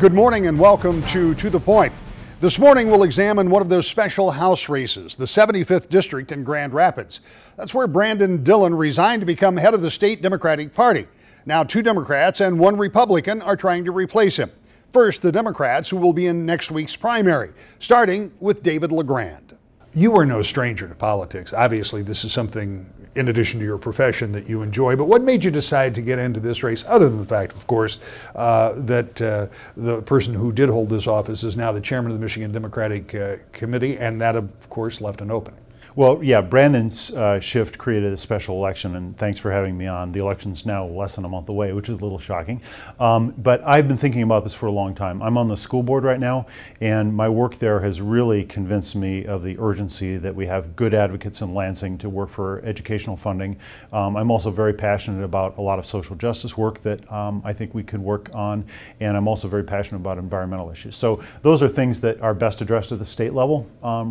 Good morning and welcome to the Point. This morning we'll examine one of those special House races, the 75th District in Grand Rapids. That's where Brandon Dillon resigned to become head of the state Democratic Party. Now 2 Democrats and 1 Republican are trying to replace him. First, the Democrats, who will be in next week's primary, starting with David LaGrand. You are no stranger to politics. Obviously, this is something, in addition to your profession, that you enjoy. But what made you decide to get into this race, other than the fact, of course, that the person who did hold this office is now the chairman of the Michigan Democratic Committee, and that, of course, left an opening? Well, yeah, Brandon's shift created a special election, and thanks for having me on. The election's now less than a month away, which is a little shocking. But I've been thinking about this for a long time. I'm on the school board right now, and my work there has really convinced me of the urgency that we have good advocates in Lansing to work for educational funding. I'm also very passionate about a lot of social justice work that I think we could work on, and I'm also very passionate about environmental issues. So those are things that are best addressed at the state level,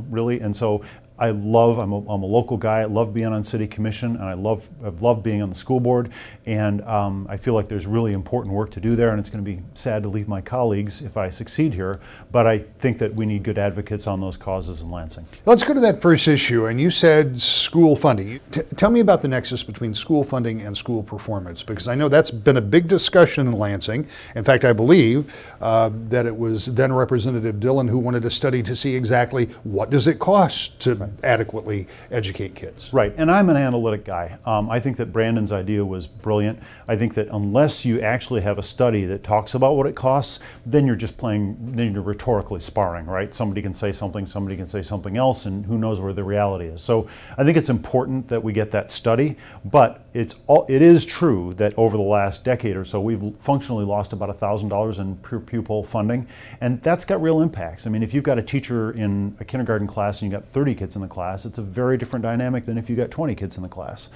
really, and so I'm a local guy. I love being on city commission, and I've loved being on the school board, and I feel like there's really important work to do there, and it's going to be sad to leave my colleagues if I succeed here, but I think that we need good advocates on those causes in Lansing. Let's go to that first issue, and you said school funding. Tell me about the nexus between school funding and school performance, because I know that's been a big discussion in Lansing. In fact, I believe that it was then Representative Dillon who wanted a study to see exactly what does it cost to adequately educate kids. Right, and I'm an analytic guy. I think that Brandon's idea was brilliant. I think that unless you actually have a study that talks about what it costs, then you're just then you're rhetorically sparring, right? Somebody can say something else, and who knows where the reality is. So I think it's important that we get that study, but it is true that over the last decade or so, we've functionally lost about $1,000 in per pupil funding, and that's got real impacts. I mean, if you've got a teacher in a kindergarten class and you've got 30 kids in the class, it's a very different dynamic than if you got 20 kids in the class.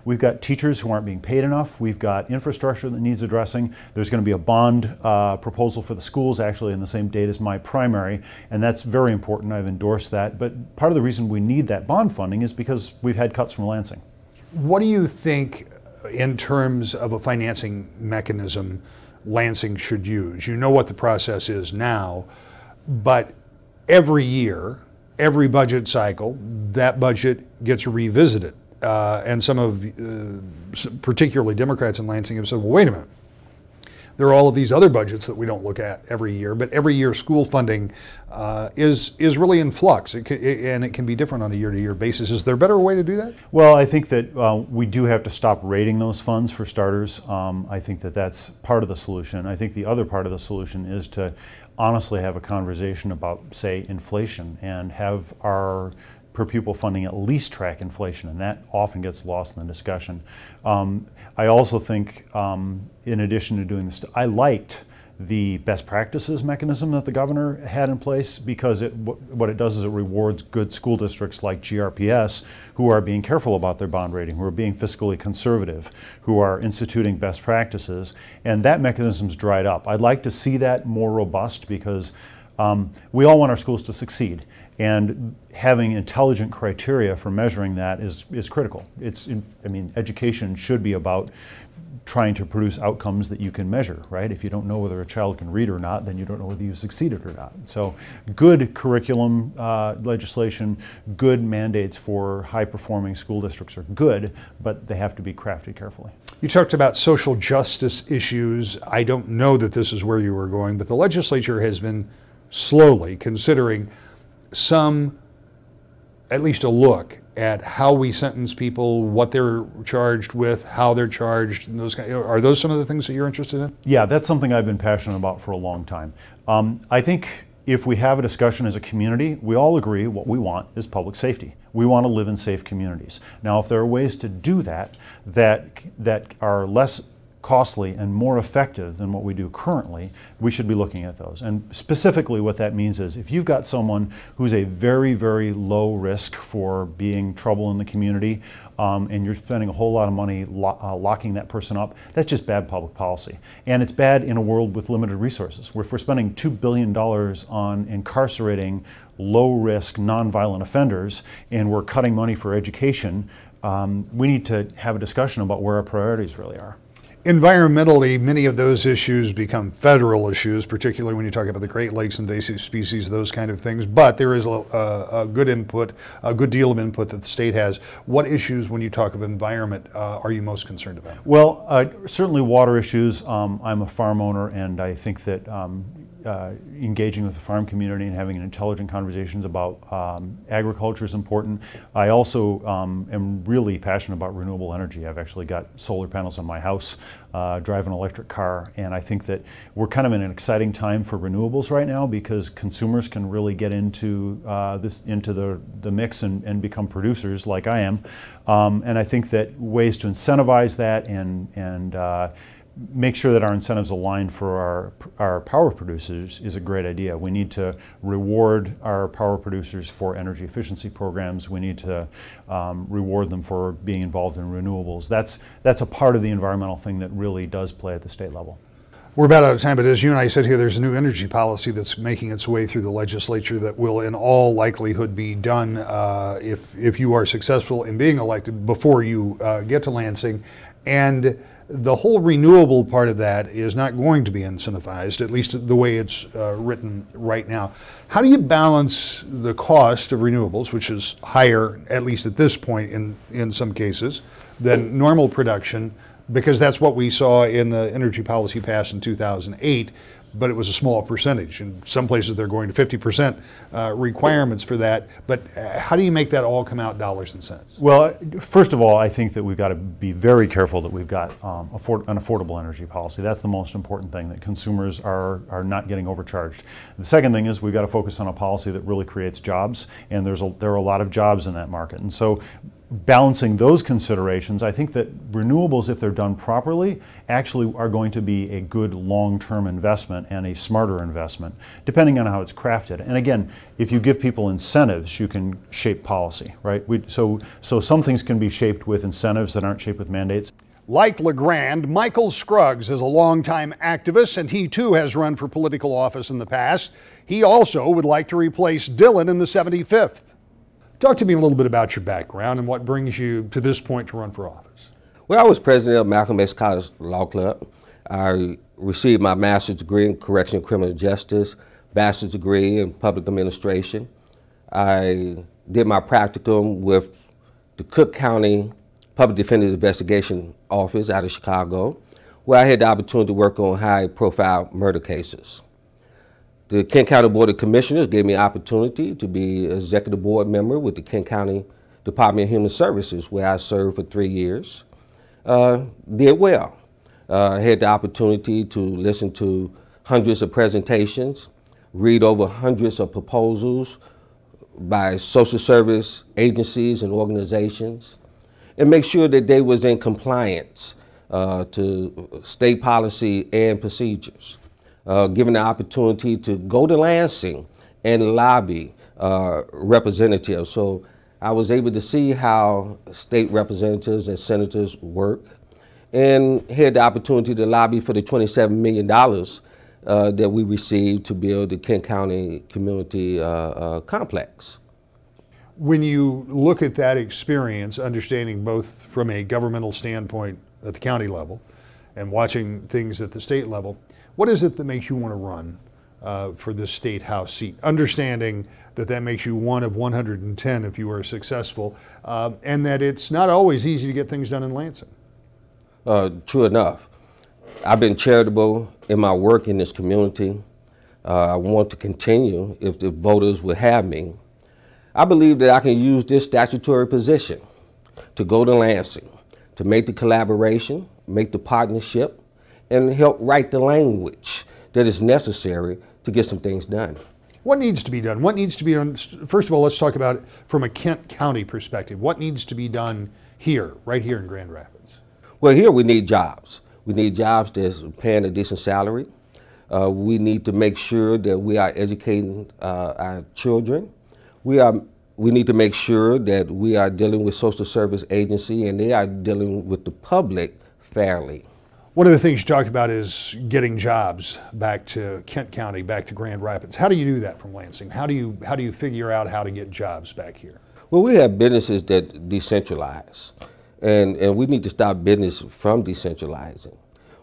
We've got teachers who aren't being paid enough. We've got infrastructure that needs addressing. There's going to be a bond proposal for the schools actually in the same date as my primary, and that's very important. I've endorsed that. But part of the reason we need that bond funding is because we've had cuts from Lansing. What do you think, in terms of a financing mechanism, Lansing should use? You know what the process is now, but every year, every budget cycle, that budget gets revisited. And some of, particularly Democrats in Lansing, have said, well, wait a minute. There are all of these other budgets that we don't look at every year, but every year school funding is really in flux, and it can be different on a year-to-year basis. Is there a better way to do that? Well, I think that we do have to stop rating those funds for starters. I think that that's part of the solution. I think the other part of the solution is to honestly have a conversation about, say, inflation, and have our per pupil funding at least track inflation, and that often gets lost in the discussion. I also think, in addition to doing this, I liked the best practices mechanism that the governor had in place, because what it does is it rewards good school districts like GRPS who are being careful about their bond rating, who are being fiscally conservative, who are instituting best practices, and that mechanism's dried up. I'd like to see that more robust, because we all want our schools to succeed, and having intelligent criteria for measuring that is critical. I mean, education should be about trying to produce outcomes that you can measure, right? If you don't know whether a child can read or not, then you don't know whether you succeeded or not. So good curriculum legislation, good mandates for high-performing school districts are good, but they have to be crafted carefully. You talked about social justice issues. I don't know that this is where you were going, but the legislature has been slowly considering at least a look at how we sentence people, what they're charged with, how they're charged, and are those some of the things that you're interested in? Yeah, that's something I've been passionate about for a long time. I think if we have a discussion as a community, we all agree what we want is public safety. We want to live in safe communities. Now, if there are ways to do that are less costly and more effective than what we do currently, we should be looking at those. And specifically what that means is, if you've got someone who's a very, very low risk for being trouble in the community, and you're spending a whole lot of money locking that person up, that's just bad public policy. And it's bad in a world with limited resources. If we're spending $2 billion on incarcerating low-risk, nonviolent offenders, and we're cutting money for education, we need to have a discussion about where our priorities really are. Environmentally, many of those issues become federal issues, particularly when you talk about the Great Lakes invasive species, those kind of things. But there is a good input, a good deal of input that the state has. What issues, when you talk of environment, are you most concerned about? Well, certainly water issues. I'm a farm owner, and I think that engaging with the farm community and having intelligent conversations about agriculture is important. I also am really passionate about renewable energy. I've actually got solar panels on my house, drive an electric car, and I think that we're kind of in an exciting time for renewables right now because consumers can really get into the mix and become producers like I am. And I think that ways to incentivize that and make sure that our incentives align for our power producers is a great idea. We need to reward our power producers for energy efficiency programs. We need to reward them for being involved in renewables. That's a part of the environmental thing that really does play at the state level. We're about out of time, but as you and I said here, there's a new energy policy that's making its way through the legislature that will in all likelihood be done if you are successful in being elected before you get to Lansing. And the whole renewable part of that is not going to be incentivized, at least the way it's written right now. How do you balance the cost of renewables, which is higher, at least at this point in some cases, than normal production, because that's what we saw in the energy policy passed in 2008, but it was a small percentage. In some places they're going to 50% requirements for that. But how do you make that all come out dollars and cents? Well, first of all, I think that we've got to be very careful that we've got an affordable energy policy. That's the most important thing, that consumers are not getting overcharged. The second thing is we've got to focus on a policy that really creates jobs, and there are a lot of jobs in that market. And so balancing those considerations, I think that renewables, if they're done properly, actually are going to be a good long-term investment and a smarter investment, depending on how it's crafted. And again, if you give people incentives, you can shape policy, right? So some things can be shaped with incentives that aren't shaped with mandates. Like LeGrand, Michael Scruggs is a longtime activist, and he too has run for political office in the past. He also would like to replace Dillon in the 75th. Talk to me a little bit about your background and what brings you to this point to run for office. Well, I was president of Malcolm X College Law Club. I received my master's degree in correctional criminal justice, bachelor's degree in public administration. I did my practicum with the Cook County Public Defender's Investigation Office out of Chicago, where I had the opportunity to work on high-profile murder cases. The Kent County Board of Commissioners gave me an opportunity to be executive board member with the Kent County Department of Human Services, where I served for 3 years. Did well. Had the opportunity to listen to hundreds of presentations, read over hundreds of proposals by social service agencies and organizations, and make sure that they was in compliance to state policy and procedures. Given the opportunity to go to Lansing and lobby representatives. So I was able to see how state representatives and senators work, and had the opportunity to lobby for the $27 million that we received to build the Kent County Community Complex. When you look at that experience, understanding both from a governmental standpoint at the county level and watching things at the state level, what is it that makes you want to run for this state house seat? Understanding that that makes you one of 110 if you are successful, and that it's not always easy to get things done in Lansing. True enough. I've been charitable in my work in this community. I want to continue if the voters would have me. I believe that I can use this statutory position to go to Lansing, to make the collaboration, make the partnership, and help write the language that is necessary to get some things done. What needs to be done? What needs to be done? First of all, let's talk about it from a Kent County perspective. What needs to be done here, right here in Grand Rapids? Well, here we need jobs. We need jobs that's paying a decent salary. We need to make sure that we are educating our children. We need to make sure that we are dealing with social service agency and they are dealing with the public fairly. One of the things you talked about is getting jobs back to Kent County, back to Grand Rapids. How do you do that from Lansing? How do you figure out how to get jobs back here? Well, we have businesses that decentralize, and we need to stop business from decentralizing.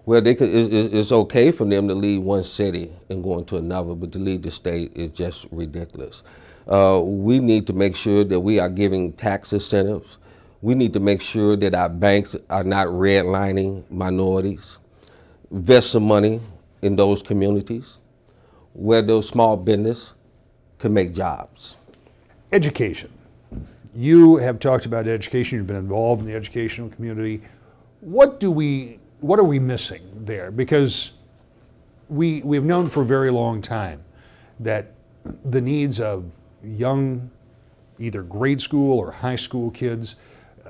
Well, it's okay for them to leave one city and go into another, but to leave the state is just ridiculous. We need to make sure that we are giving tax incentives. We need to make sure that our banks are not redlining minorities. Invest some money in those communities where those small business can make jobs. Education. You have talked about education. You've been involved in the educational community. What are we missing there? Because we've known for a very long time that the needs of young, either grade school or high school kids,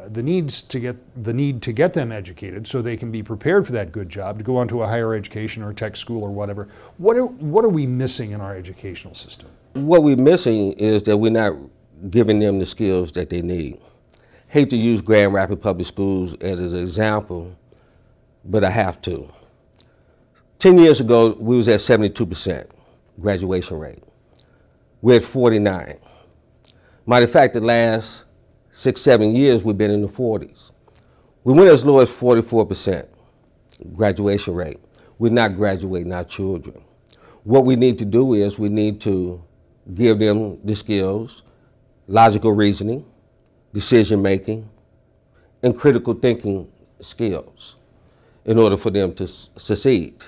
the need to get them educated so they can be prepared for that good job to go on to a higher education or a tech school or whatever. What are we missing in our educational system? What we're missing is that we're not giving them the skills that they need. Hate to use Grand Rapids Public Schools as an example, but I have to. 10 years ago, we was at 72% graduation rate. We're at 49. Matter of fact, the last 6-7 years, we've been in the 40s. We went as low as 44% graduation rate. We're not graduating our children. What we need to do is we need to give them the skills, logical reasoning, decision making, and critical thinking skills in order for them to succeed.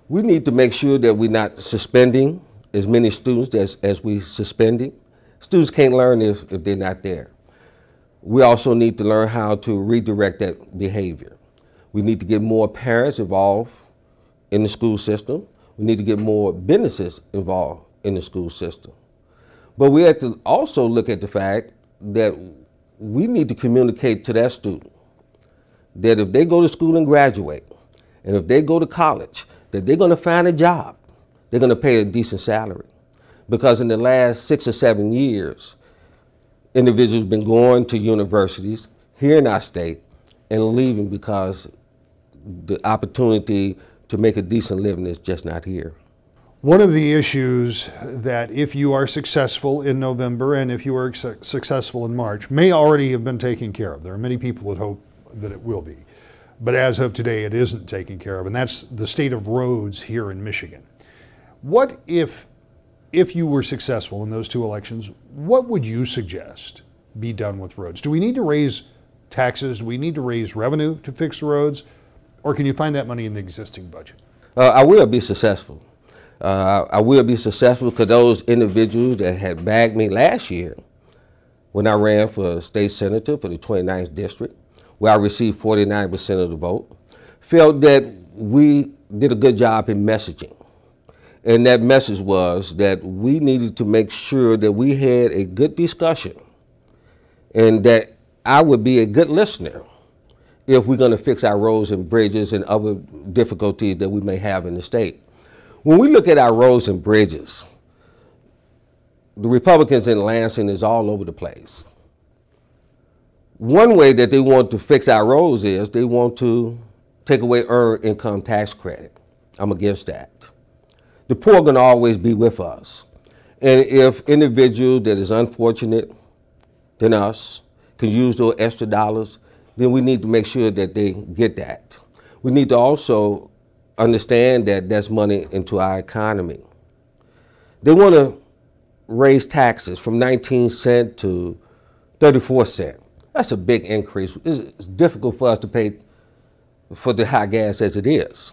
We need to make sure that we're not suspending as many students as we suspending. Students can't learn if they're not there. We also need to learn how to redirect that behavior. We need to get more parents involved in the school system. We need to get more businesses involved in the school system. But we have to also look at the fact that we need to communicate to that student that if they go to school and graduate, and if they go to college, that they're going to find a job. They're going to pay a decent salary. Because in the last 6 or 7 years, individuals have been going to universities here in our state and leaving because the opportunity to make a decent living is just not here. One of the issues that if you are successful in November and if you are successful in March may already have been taken care of. There are many people that hope that it will be. But as of today, it isn't taken care of, and that's the state of roads here in Michigan. What if you were successful in those two elections, what would you suggest be done with roads? Do we need to raise taxes? Do we need to raise revenue to fix the roads? Or can you find that money in the existing budget? I will be successful. I will be successful because those individuals that had bagged me last year when I ran for state senator for the 29th district, where I received 49% of the vote, felt that we did a good job in messaging. And that message was that we needed to make sure that we had a good discussion and that I would be a good listener if we're going to fix our roads and bridges and other difficulties that we may have in the state. When we look at our roads and bridges, the Republicans in Lansing is all over the place. One way that they want to fix our roads is they want to take away earned income tax credit. I'm against that. The poor are going to always be with us. And if individuals that is unfortunate than us can use those extra dollars, then we need to make sure that they get that. We need to also understand that that's money into our economy. They want to raise taxes from 19 cents to 34 cents. That's a big increase. It's difficult for us to pay for the high gas as it is.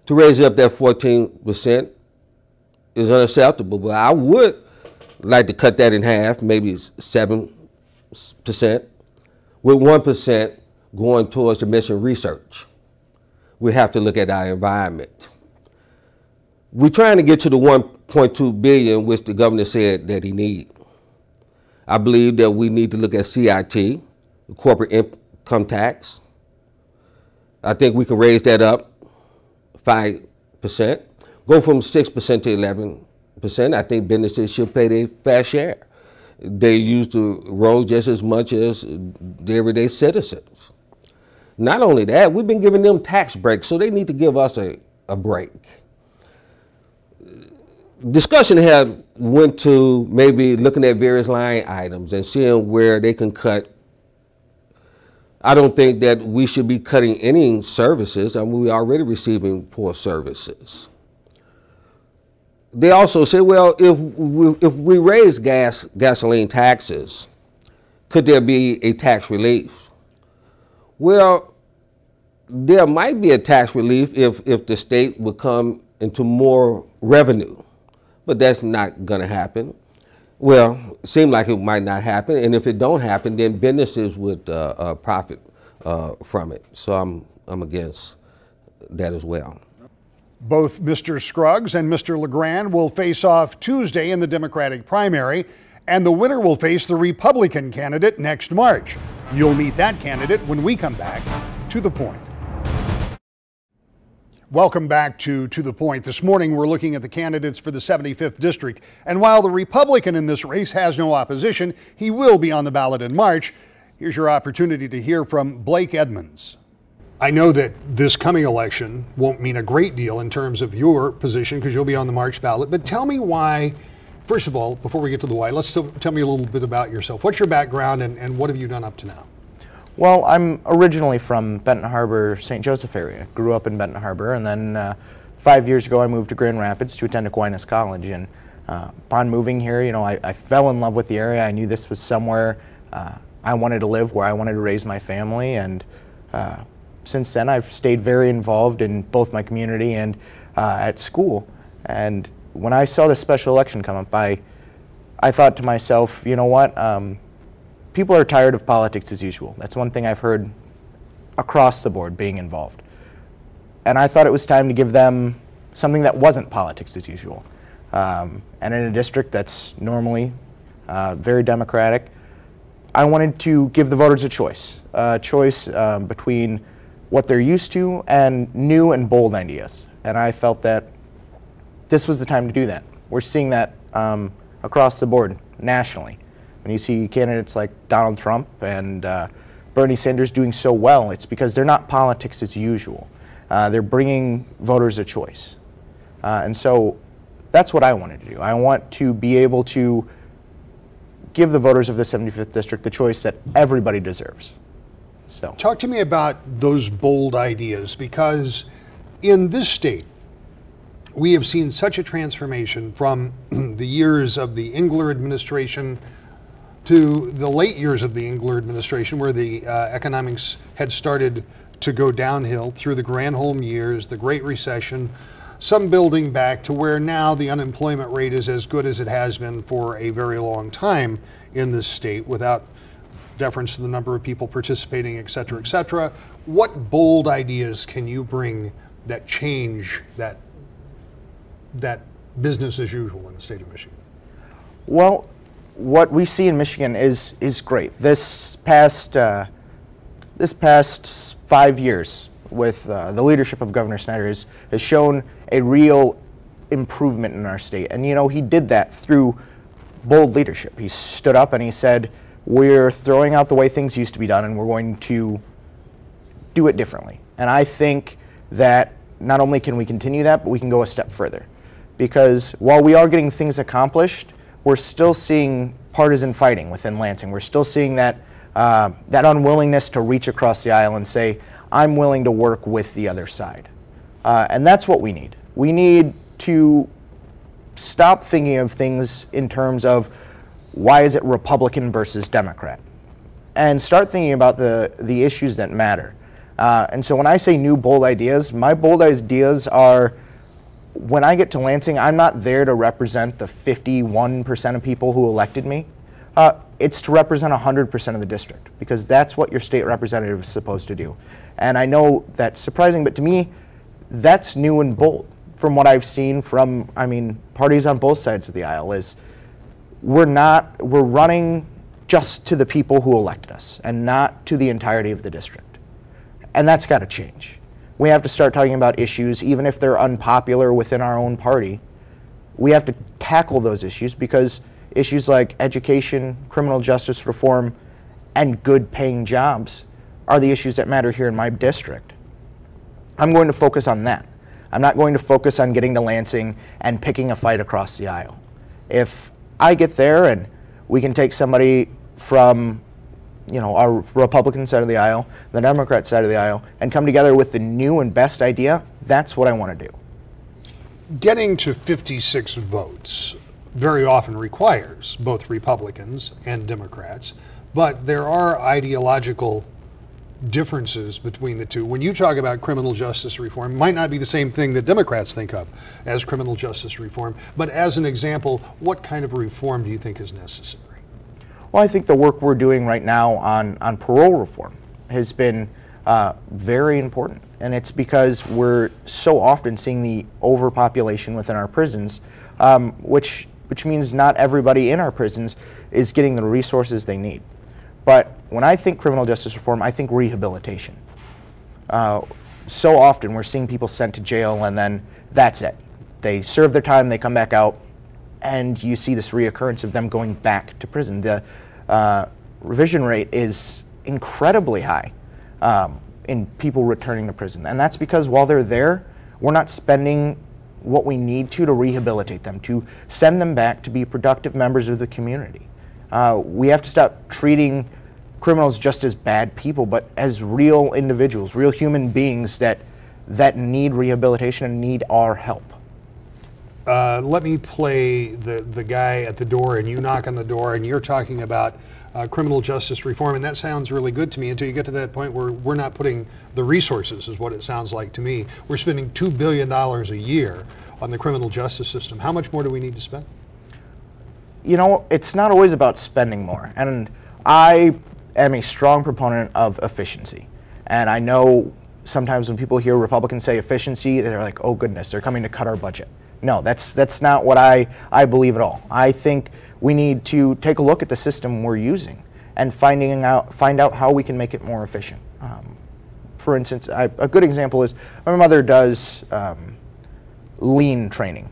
To raise it up that 14% is unacceptable, but I would like to cut that in half, maybe 7%, with 1% going towards the mission research. We have to look at our environment. We're trying to get to the 1.2 billion which the governor said that he needs. I believe that we need to look at CIT, the corporate income tax. I think we can raise that up 5%, go from 6% to 11%. I think businesses should pay their fair share. They use the road just as much as the everyday citizens. Not only that, we've been giving them tax breaks, so they need to give us a break. Discussion have went to maybe looking at various line items and seeing where they can cut I don't think that we should be cutting any services. I mean, we're already receiving poor services. They also say, well, if we raise gasoline taxes, could there be a tax relief? Well, there might be a tax relief if the state would come into more revenue, but that's not going to happen. Well, it seems like it might not happen, and if it don't happen, then businesses would profit from it. So I'm against that as well. Both Mr. Scruggs and Mr. LeGrand will face off Tuesday in the Democratic primary, and the winner will face the Republican candidate next March. You'll meet that candidate when we come back to The Point. Welcome back to The Point. This morning we're looking at the candidates for the 75th District. And while the Republican in this race has no opposition, he will be on the ballot in March. Here's your opportunity to hear from Blake Edmonds. I know that this coming election won't mean a great deal in terms of your position because you'll be on the March ballot, but tell me why, first of all, before we get to the why, tell me a little bit about yourself. What's your background and what have you done up to now? Well, I'm originally from Benton Harbor, St. Joseph area. Grew up in Benton Harbor, and then 5 years ago I moved to Grand Rapids to attend Aquinas College. And upon moving here, you know, I fell in love with the area. I knew this was somewhere I wanted to live, where I wanted to raise my family. And since then, I've stayed very involved in both my community and at school. And when I saw the special election come up, I thought to myself, you know what? People are tired of politics as usual. That's one thing I've heard across the board being involved. And I thought it was time to give them something that wasn't politics as usual. And in a district that's normally very democratic, I wanted to give the voters a choice between what they're used to and new and bold ideas. And I felt that this was the time to do that. We're seeing that across the board nationally. When you see candidates like Donald Trump and Bernie Sanders doing so well, it's because they're not politics as usual. They're bringing voters a choice. And so that's what I wanted to do. I want to be able to give the voters of the 75th District the choice that everybody deserves. So, talk to me about those bold ideas, because in this state, we have seen such a transformation from the years of the Engler administration to the late years of the Engler administration, where the economics had started to go downhill through the Granholm years, the Great Recession, some building back to where now the unemployment rate is as good as it has been for a very long time in this state, without deference to the number of people participating, et cetera, et cetera. What bold ideas can you bring that change that business as usual in the state of Michigan? Well, what we see in Michigan is great. This past 5 years with the leadership of Governor Snyder has shown a real improvement in our state. And you know, he did that through bold leadership. He stood up and he said, we're throwing out the way things used to be done and we're going to do it differently. And I think that not only can we continue that, but we can go a step further. Because while we are getting things accomplished, we're still seeing partisan fighting within Lansing. We're still seeing that unwillingness to reach across the aisle and say, I'm willing to work with the other side. And that's what we need. We need to stop thinking of things in terms of why is it Republican versus Democrat, and start thinking about the issues that matter. And so when I say new bold ideas, my bold ideas are, when I get to Lansing, I'm not there to represent the 51% of people who elected me. It's to represent 100% of the district, because that's what your state representative is supposed to do. And I know that's surprising, but to me, that's new and bold. From what I've seen from, parties on both sides of the aisle, is we're running just to the people who elected us and not to the entirety of the district. And that's got to change. We have to start talking about issues, even if they're unpopular within our own party. We have to tackle those issues, because issues like education, criminal justice reform, and good paying jobs are the issues that matter here in my district. I'm going to focus on that. I'm not going to focus on getting to Lansing and picking a fight across the aisle. If I get there and we can take somebody from our Republican side of the aisle, the Democrat side of the aisle, and come together with the new and best idea, that's what I want to do. Getting to 56 votes very often requires both Republicans and Democrats, but there are ideological differences between the two. When you talk about criminal justice reform, it might not be the same thing that Democrats think of as criminal justice reform, but as an example, what kind of reform do you think is necessary? Well, I think the work we're doing right now on parole reform has been very important, and it's because we're so often seeing the overpopulation within our prisons, which means not everybody in our prisons is getting the resources they need. But when I think criminal justice reform, I think rehabilitation. So often we're seeing people sent to jail and then that's it. They serve their time, they come back out, and you see this reoccurrence of them going back to prison. The revision rate is incredibly high in people returning to prison. And that's because while they're there, we're not spending what we need to rehabilitate them, to send them back to be productive members of the community. We have to stop treating criminals just as bad people, but as real individuals, real human beings that need rehabilitation and need our help. Let me play the guy at the door, and you knock on the door, and you're talking about criminal justice reform, and that sounds really good to me until you get to that point where we're not putting the resources, is what it sounds like to me. We're spending $2 billion a year on the criminal justice system. How much more do we need to spend? It's not always about spending more, and I am a strong proponent of efficiency. And I know sometimes when people hear Republicans say efficiency, they're like, oh goodness, they're coming to cut our budget. No, that's not what I believe at all. I think we need to take a look at the system we're using and find out how we can make it more efficient. For instance, a good example is my mother does lean training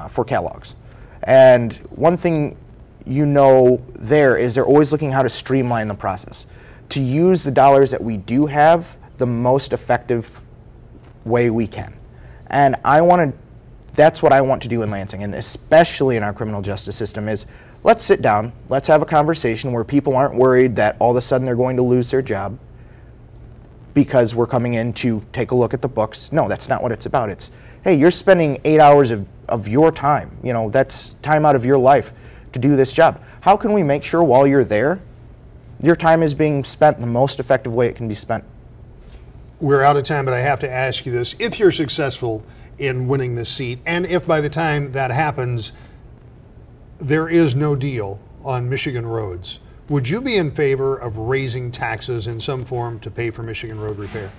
for Kellogg's. And one thing there is they're always looking how to streamline the process, to use the dollars that we do have the most effective way we can. And that's what I want to do in Lansing, and especially in our criminal justice system, is let's sit down, let's have a conversation where people aren't worried that all of a sudden they're going to lose their job because we're coming in to take a look at the books. No, that's not what it's about. It's, hey, you're spending 8 hours of your time, that's time out of your life to do this job. How can we make sure while you're there, your time is being spent the most effective way it can be spent? We're out of time, but I have to ask you this. If you're successful in winning this seat, and if by the time that happens, there is no deal on Michigan roads, would you be in favor of raising taxes in some form to pay for Michigan road repair?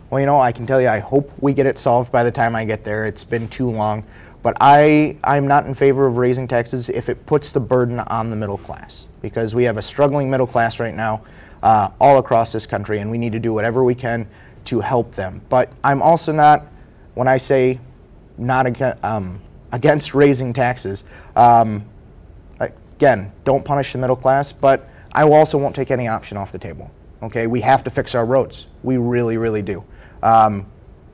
Well, I can tell you, I hope we get it solved by the time I get there. It's been too long. But I'm not in favor of raising taxes if it puts the burden on the middle class, because we have a struggling middle class right now all across this country, and we need to do whatever we can to help them. But I'm also not, when I say not against raising taxes, again, don't punish the middle class, but I also won't take any option off the table. Okay, we have to fix our roads. We really, really do.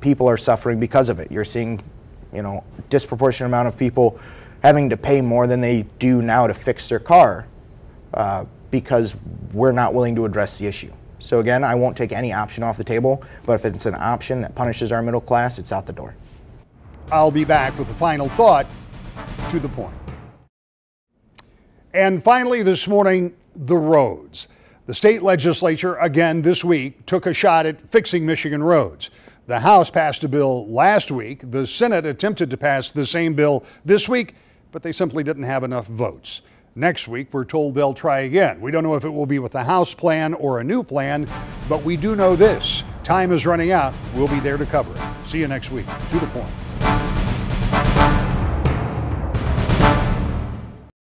People are suffering because of it. You're seeing, disproportionate amount of people having to pay more than they do now to fix their car because we're not willing to address the issue. So again, I won't take any option off the table, but if it's an option that punishes our middle class, it's out the door. I'll be back with a final thought to the point. And finally this morning, the roads. The state legislature again this week took a shot at fixing Michigan roads. The House passed a bill last week. The Senate attempted to pass the same bill this week, but they simply didn't have enough votes. Next week, we're told they'll try again. We don't know if it will be with the House plan or a new plan, but we do know this. Time is running out. We'll be there to cover it. See you next week. To the point.